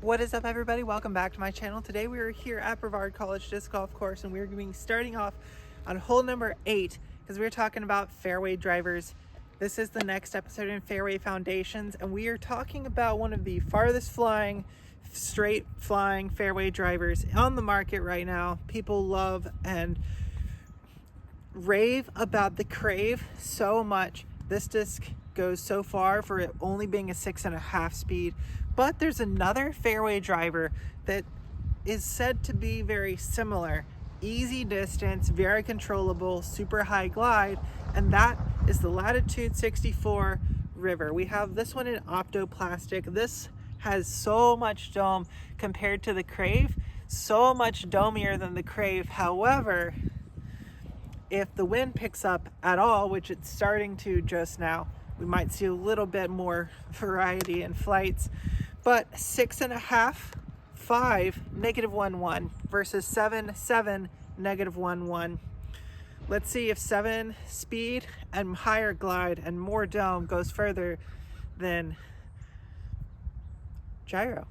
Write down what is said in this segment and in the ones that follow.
What is up, everybody? Welcome back to my channel. Today we are here at Brevard College Disc Golf Course, and we're going to be starting off on hole number 8 because we're talking about fairway drivers. This is the next episode in fairway foundations, and we are talking about one of the farthest flying, straight flying fairway drivers on the market right now. People love and rave about the Crave so much. This disc goes so far for it only being a 6.5 speed. But there's another fairway driver that is said to be very similar. Easy distance, very controllable, super high glide, and that is the Latitude 64 River. We have this one in Opto plastic. This has so much dome compared to the Crave, so much domier than the Crave. However, if the wind picks up at all, which it's starting to just now, we might see a little bit more variety in flights. But 6.5, 5, -1-1 versus 7, 7, -1-1. Let's see if 7 speed and higher glide and more dome goes further than gyro.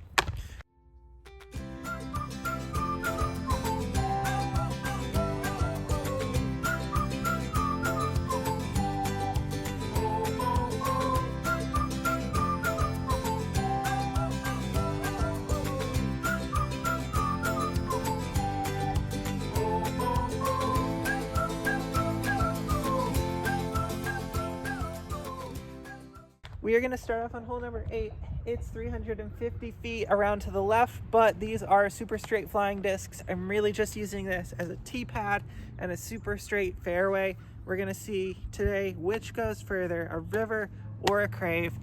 We are going to start off on hole number 8. It's 350 feet around to the left, but these are super straight flying discs. I'm really just using this as a tee pad and a super straight fairway. We're going to see today which goes further, a River or a Crave.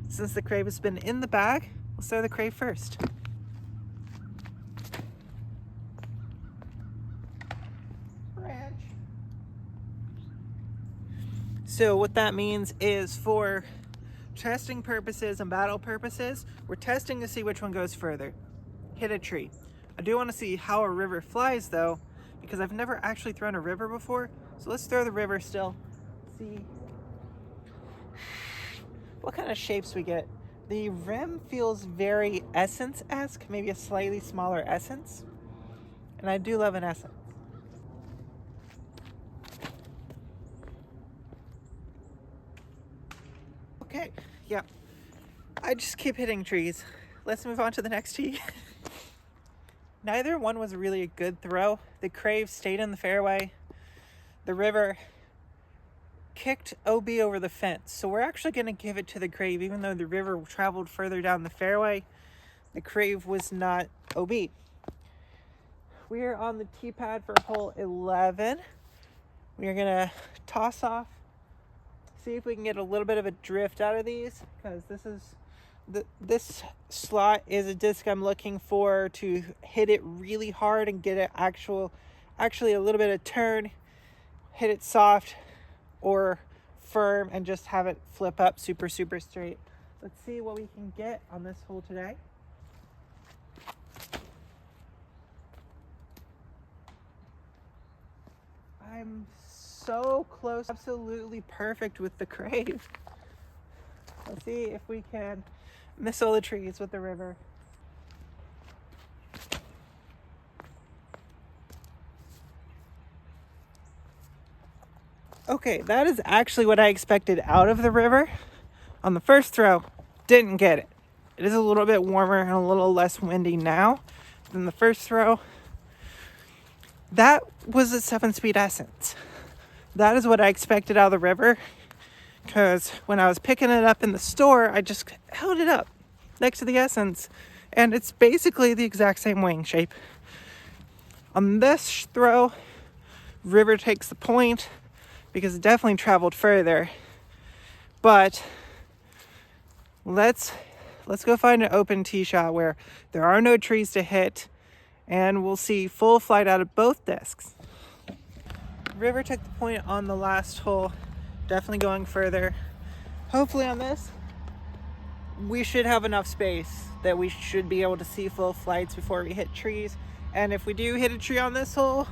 Since the Crave has been in the bag, let's throw the Crave first. Ranch. So what that means is, for testing purposes and battle purposes, we're testing to see which one goes further. Hit a tree. I do want to see how a River flies though, because I've never actually thrown a River before. So let's throw the River still. See what kind of shapes we get. The rim feels very Essence-esque, maybe a slightly smaller Essence. And I do love an Essence. Okay, yeah, I just keep hitting trees. Let's move on to the next tee. Neither one was really a good throw. The Crave stayed in the fairway. The River kicked OB over the fence. So we're actually going to give it to the Crave, even though the River traveled further down the fairway. The Crave was not OB. We are on the tee pad for hole 11. We are going to toss off. See if we can get a little bit of a drift out of these, because this slot is a disc I'm looking for to hit it really hard and get it actually a little bit of turn, hit it soft or firm, and just have it flip up super straight. Let's see what we can get on this hole today. I'm so close, absolutely perfect with the Crave. Let's see if we can missile the trees with the River. Okay, that is actually what I expected out of the River. On the first throw, didn't get it. It is a little bit warmer and a little less windy now than the first throw. That was a 7-speed Essence. That is what I expected out of the River, because when I was picking it up in the store, I just held it up next to the Essence, and it's basically the exact same wing shape. On this throw, River takes the point because it definitely traveled further. But let's go find an open tee shot where there are no trees to hit, and we'll see full flight out of both discs. River took the point on the last hole, definitely going further. Hopefully on this, we should have enough space that we should be able to see full flights before we hit trees. And if we do hit a tree on this hole,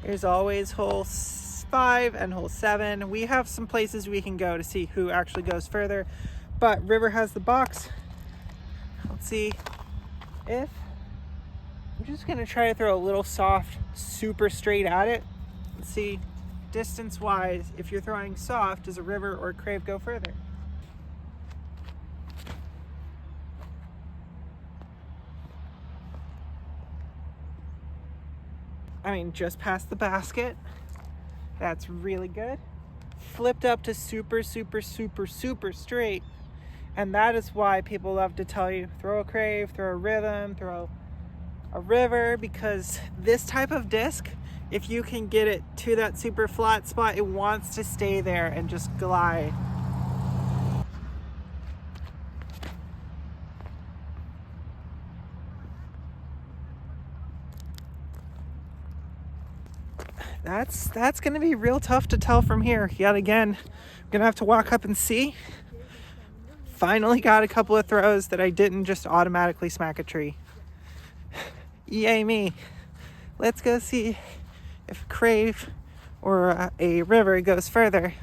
there's always hole 5 and hole 7. We have some places we can go to see who actually goes further, but River has the box. Let's see I'm just gonna try to throw a little soft, super straight at it. Let's see, distance wise, if you're throwing soft, does a river or a Crave go further? I mean, just past the basket. That's really good. Flipped up to super, super, super, super straight. And that is why people love to tell you, throw a Crave, throw a rhythm, throw a river, because this type of disc, if you can get it to that super flat spot, it wants to stay there and just glide. That's gonna be real tough to tell from here. Yet again, I'm gonna have to walk up and see. Finally got a couple of throws that I didn't just automatically smack a tree. Yay me. Let's go see if Crave or a river goes further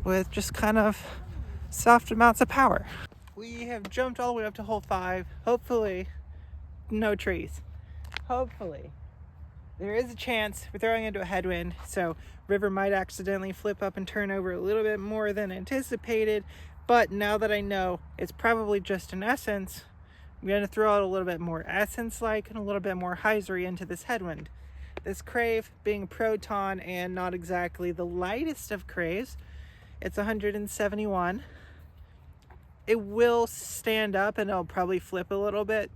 with just kind of soft amounts of power. We have jumped all the way up to hole 5. Hopefully, no trees. Hopefully. There is a chance we're throwing into a headwind, so river might accidentally flip up and turn over a little bit more than anticipated, but now that I know it's probably just an essence, I'm going to throw out a little bit more essence-like and a little bit more hyzery into this headwind. This Crave being Proton and not exactly the lightest of Craves, it's 171. It will stand up and it'll probably flip a little bit,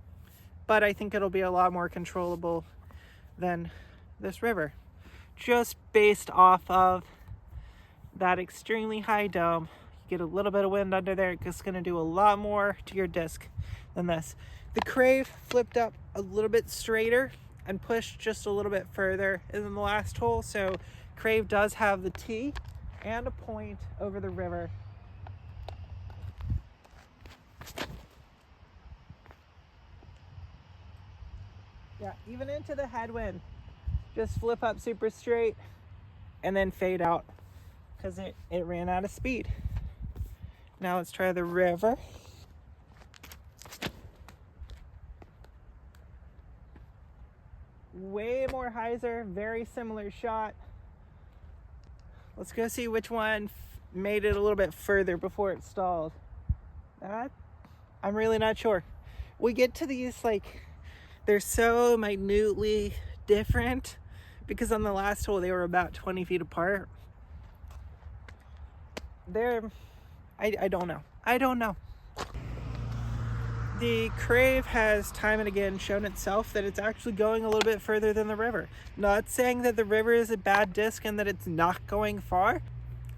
but I think it'll be a lot more controllable than this river, just based off of that extremely high dome. You get a little bit of wind under there, it's going to do a lot more to your disc than this. The Crave flipped up a little bit straighter and pushed just a little bit further in the last hole, so Crave does have the tee and a point over the river. Yeah, even into the headwind, just flip up super straight and then fade out because it ran out of speed. Now let's try the river. Way more hyzer, very similar shot. Let's go see which one made it a little bit further before it stalled. I'm really not sure. We get to these, like, they're so minutely different because on the last hole they were about 20 feet apart. I don't know. I don't know. The Crave has time and again shown itself that it's actually going a little bit further than the river. Not saying that the river is a bad disc and that it's not going far.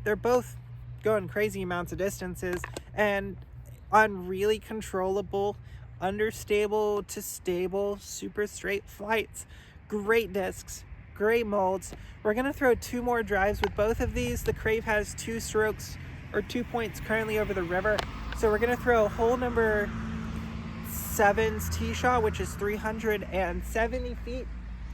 They're both going crazy amounts of distances and on really controllable, understable to stable, super straight flights. Great discs, great molds. We're going to throw 2 more drives with both of these. The Crave has 2 strokes or 2 points currently over the river. So we're going to throw hole number 7's tee shot, which is 370 feet.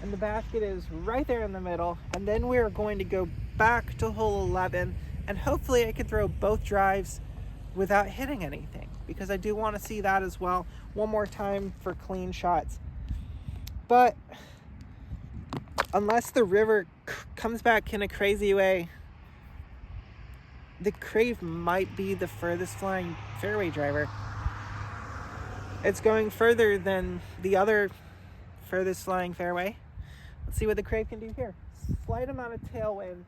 And the basket is right there in the middle. And then we're going to go back to hole 11. And hopefully I can throw both drives without hitting anything, because I do want to see that as well one more time for clean shots. But unless the river comes back in a crazy way, the Crave might be the furthest flying fairway driver. It's going further than the other furthest flying fairway. Let's see what the Crave can do here. Slight amount of tailwind.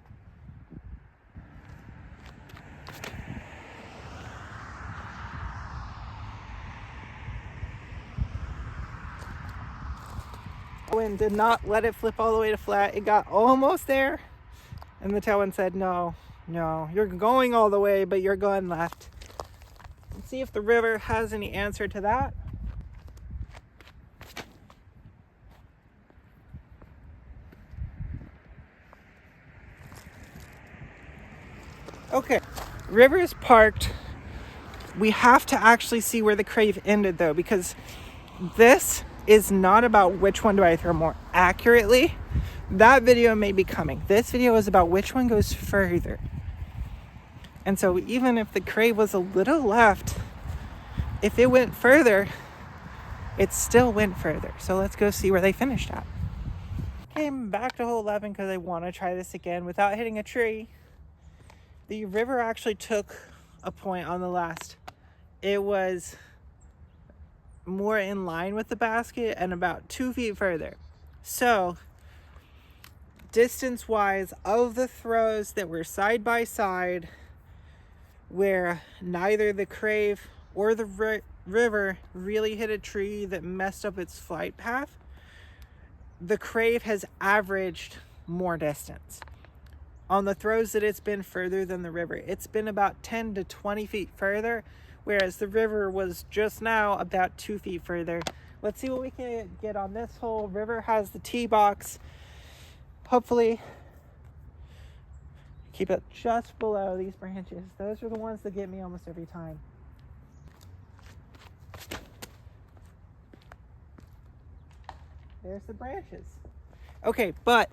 Wind did not let it flip all the way to flat. It got almost there, and the tailwind said, no, you're going all the way, but you're going left. Let's see if the river has any answer to that. Okay, river is parked. We have to actually see where the Crave ended though, because this is not about which one do I throw more accurately. That video may be coming. This video is about which one goes further. And so even if the Crave was a little left, if it went further, it still went further. So let's go see where they finished at. Came back to hole 11 because I want to try this again without hitting a tree. The river actually took a point on the last. It was more in line with the basket and about 2 feet further. So distance wise, of the throws that were side by side, where neither the Crave or the river really hit a tree that messed up its flight path, the Crave has averaged more distance. On the throws that it's been further than the river, it's been about 10 to 20 feet further, whereas the river was just now about 2 feet further. Let's see what we can get on this hole. River has the tee box. Hopefully keep it just below these branches. Those are the ones that get me almost every time. There's the branches. Okay, but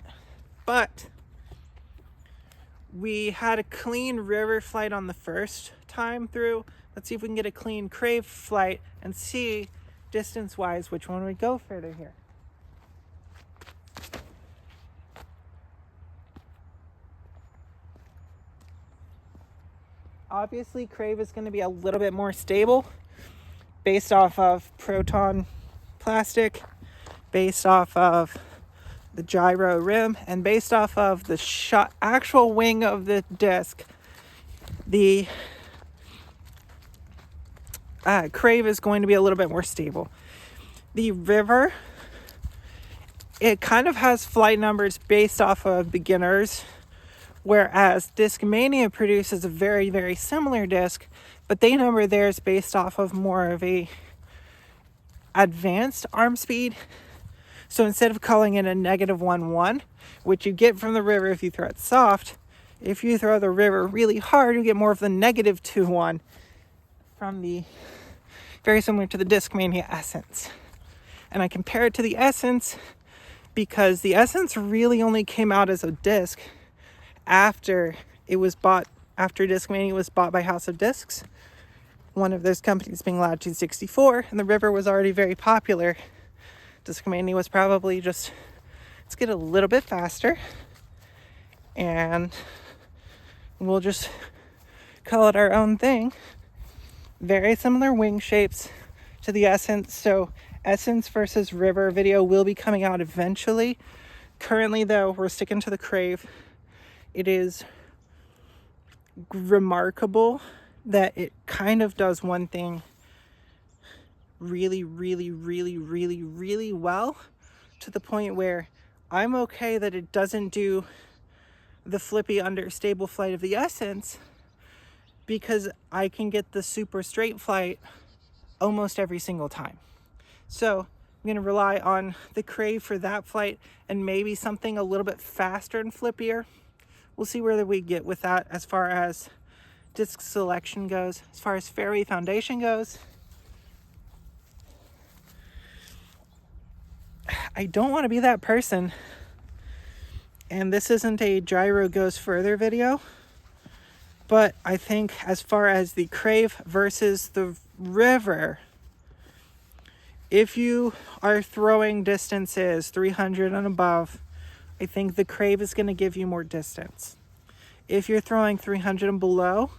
we had a clean river flight on the first time through. Let's see if we can get a clean Crave flight and see distance wise which one would go further here. Obviously, Crave is going to be a little bit more stable based off of Proton plastic, based off of the gyro rim, and based off of the actual wing of the disc. The Crave is going to be a little bit more stable. The river, it kind of has flight numbers based off of beginners, whereas Discmania produces a very, very similar disc, but they number theirs based off of more of a advanced arm speed. So instead of calling it a -1-1, which you get from the river if you throw it soft, if you throw the river really hard, you get more of the -2-1 from the, very similar to the Discmania Essence. And I compare it to the Essence because the Essence really only came out as a disc after it was bought, after Discmania was bought by House of Discs, one of those companies being Latitude 64, and the river was already very popular. Discmania was probably just, let's get a little bit faster and we'll just call it our own thing. Very similar wing shapes to the Essence. So Essence versus river video will be coming out eventually. Currently though, we're sticking to the Crave. It is remarkable that it kind of does one thing really, really, really, really, really well, to the point where I'm okay that it doesn't do the flippy understable flight of the Essence, because I can get the super straight flight almost every single time. So I'm going to rely on the Crave for that flight and maybe something a little bit faster and flippier. We'll see where we get with that as far as disc selection goes. As far as fairway foundation goes, I don't want to be that person, and this isn't a gyro goes further video, but I think as far as the Crave versus the river, if you are throwing distances 300 and above, I think the Crave is going to give you more distance. If you're throwing 300 and below,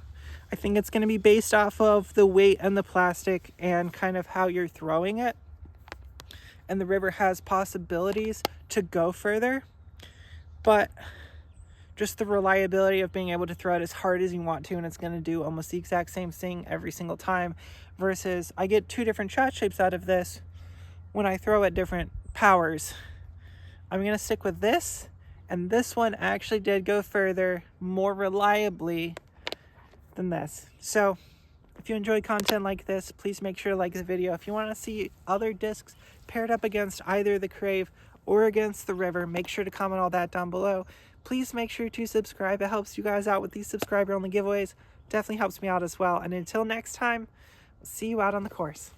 I think it's going to be based off of the weight and the plastic and kind of how you're throwing it. And the river has possibilities to go further, but just the reliability of being able to throw it as hard as you want to, and it's going to do almost the exact same thing every single time, versus I get 2 different shot shapes out of this when I throw at different powers. I'm going to stick with this, and this one actually did go further more reliably than this. So if you enjoy content like this, please make sure to like the video. If you want to see other discs paired up against either the Crave or against the river, make sure to comment all that down below. Please make sure to subscribe. It helps you guys out with these subscriber only giveaways. Definitely helps me out as well. And until next time, I'll see you out on the course.